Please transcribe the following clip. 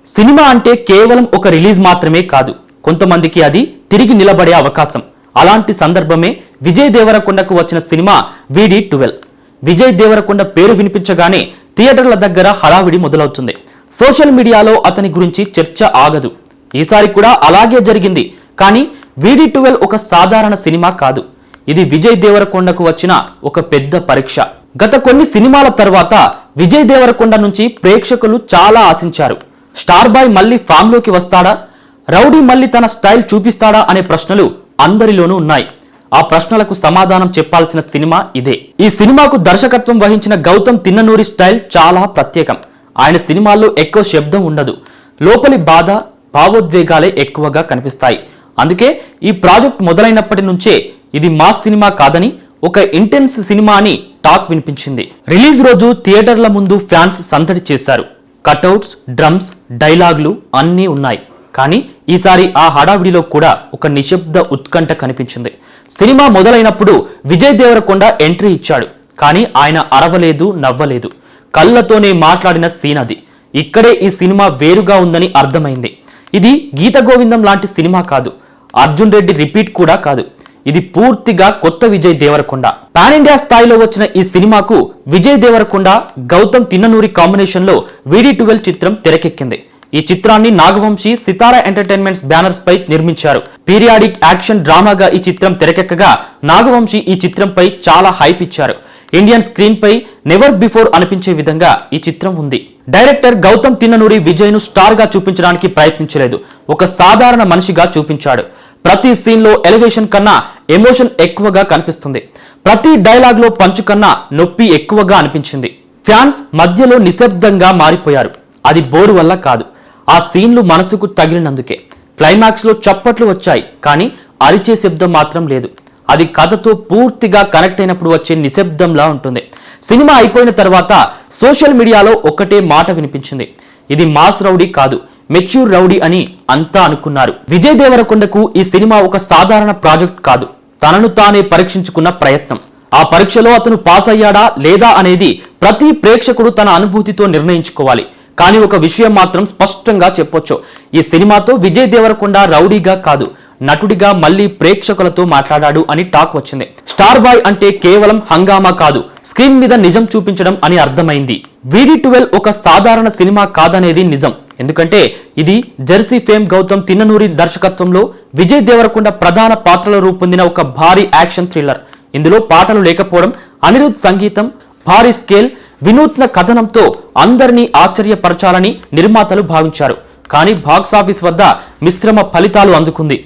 Cinema అంటే కేవలం ఒక రిలీజ్ మాత్రమే కాదు, కొంతమందికి అది తిరిగి నిలబడే అవకాశం. అలాంటి సందర్భమే విజయ్ దేవరకొండకు వచ్చిన సినిమా VD12. విజయ్ దేవరకొండ పేరు వినిపించగానే థియేటర్ల దగ్గర హడావిడి మొదలవుతుంది. సోషల్ మీడియాలో అతని గురించి చర్చ ఆగదు. ఈసారి కూడా అలాగే జరిగింది. కానీ VD12 ఒక సాధారణ సినిమా కాదు. ఇది విజయ్ దేవరకొండకు వచ్చిన ఒక పెద్ద పరీక్ష. గత కొన్ని సినిమాల తర్వాత విజయ్ దేవరకొండ నుంచి ప్రేక్షకులు చాలా ఆశించారు. స్టార్ బాయ్ మళ్ళీ ఫామ్ లోకి వస్తాడా, రౌడీ మళ్ళీ తన స్టైల్ చూపిస్తాడా అనే ప్రశ్నలు అందరిలోనూ ఉన్నాయి. ఆ ప్రశ్నలకు సమాధానం చెప్పాల్సిన సినిమా ఇదే. ఈ సినిమాకు దర్శకత్వం వహించిన గౌతమ్ తిన్ననూరి స్టైల్ చాలా ప్రత్యేకం. ఆయన సినిమాల్లో ఎక్కువ శబ్దం ఉండదు, లోపలి బాధ భావోద్వేగాలే ఎక్కువగా కనిపిస్తాయి. అందుకే ఈ ప్రాజెక్ట్ మొదలైనప్పటి నుంచే ఇది మాస్ సినిమా కాదని ఒక ఇంటెన్స్ సినిమా అని టాక్ వినిపించింది. రిలీజ్ రోజు థియేటర్ల ముందు ఫ్యాన్స్ సందడి చేశారు. కటౌట్స్, డ్రమ్స్, డైలాగులు అన్నీ ఉన్నాయి. కానీ ఈసారి ఆ హడావిడిలో కూడా ఒక నిశ్శబ్ద ఉత్కంఠ కనిపించింది. సినిమా మొదలైనప్పుడు విజయ్ దేవరకొండ ఎంట్రీ ఇచ్చాడు. కానీ ఆయన అరవలేదు, నవ్వలేదు. కళ్ళతోనే మాట్లాడిన సీన్ అది. ఇక్కడే ఈ సినిమా వేరుగా ఉందని అర్థమైంది. ఇది గీత గోవిందం లాంటి సినిమా కాదు, అర్జున్ రెడ్డి రిపీట్ కూడా కాదు. ఇది పూర్తిగా కొత్త విజయ్ దేవరకొండ. పాన్ ఇండియా స్థాయిలో వచ్చిన ఈ సినిమాకు విజయ్ దేవరకొండ, గౌతమ్ తిన్ననూరి కాంబినేషన్ లో VD12 చిత్రం తెరకెక్కింది. ఈ చిత్రాన్ని నాగవంశీ, సితారా ఎంటర్టైన్మెంట్స్ బ్యానర్స్ పై నిర్మించారు. పీరియాడిక్ యాక్షన్ డ్రామాగా ఈ చిత్రం తెరకెక్కగా నాగవంశీ ఈ చిత్రంపై చాలా హైప్ ఇచ్చారు. ఇండియన్ స్క్రీన్ పై నెవర్ బిఫోర్ అనిపించే విధంగా ఈ చిత్రం ఉంది. డైరెక్టర్ గౌతమ్ తిన్ననూరి విజయ్ ను స్టార్ గా చూపించడానికి ప్రయత్నించలేదు, ఒక సాధారణ మనిషిగా చూపించాడు. ప్రతి సీన్ లో ఎలివేషన్ కన్నా ఎమోషన్ ఎక్కువగా కనిపిస్తుంది. ప్రతి డైలాగ్ లో పంచు కన్నా నొప్పి ఎక్కువగా అనిపించింది. ఫ్యాన్స్ మధ్యలో నిశ్శబ్దంగా మారిపోయారు. అది బోర్ వల్ల కాదు, ఆ సీన్లు మనసుకు తగిలినందుకే. క్లైమాక్స్ లో చప్పట్లు వచ్చాయి, కానీ అరిచే శబ్దం మాత్రం లేదు. అది కథతో పూర్తిగా కనెక్ట్ అయినప్పుడు వచ్చే నిశ్శబ్దంలా ఉంటుంది. సినిమా అయిపోయిన తర్వాత సోషల్ మీడియాలో ఒక్కటే మాట వినిపించింది, ఇది మాస్ రౌడీ కాదు, మెచ్యూర్ రౌడీ అని అంతా అనుకున్నారు. విజయ్ దేవరకొండకు ఈ సినిమా ఒక సాధారణ ప్రాజెక్ట్ కాదు, తనను తానే పరీక్షించుకున్న ప్రయత్నం. ఆ పరీక్షలో అతను పాస్ అయ్యాడా లేదా అనేది ప్రతి ప్రేక్షకుడు తన అనుభూతితో నిర్ణయించుకోవాలి. కానీ ఒక విషయం మాత్రం స్పష్టంగా చెప్పొచ్చు, ఈ సినిమాతో విజయ్ దేవరకొండ రౌడీగా కాదు, నటుడిగా మళ్ళీ ప్రేక్షకులతో మాట్లాడాడు అని టాక్ వచ్చింది. స్టార్ బాయ్ అంటే కేవలం హంగామా కాదు, స్క్రీన్ మీద నిజం చూపించడం అని అర్థమైంది. VD12 ఒక సాధారణ సినిమా కాదనేది నిజం. ఎందుకంటే ఇది జెర్సీ ఫేమ్ గౌతమ్ తిన్ననూరి దర్శకత్వంలో విజయ్ దేవరకొండ ప్రధాన పాత్రలో రూపొందిన ఒక భారీ యాక్షన్ థ్రిల్లర్. ఇందులో పాటలు లేకపోవడం, అనిరుద్ సంగీతం, భారీ స్కేల్, వినూత్న కథనంతో అందరినీ ఆశ్చర్యపరచాలని నిర్మాతలు భావించారు. కానీ బాక్సాఫీస్ వద్ద మిశ్రమ ఫలితాలు అందుకుంది.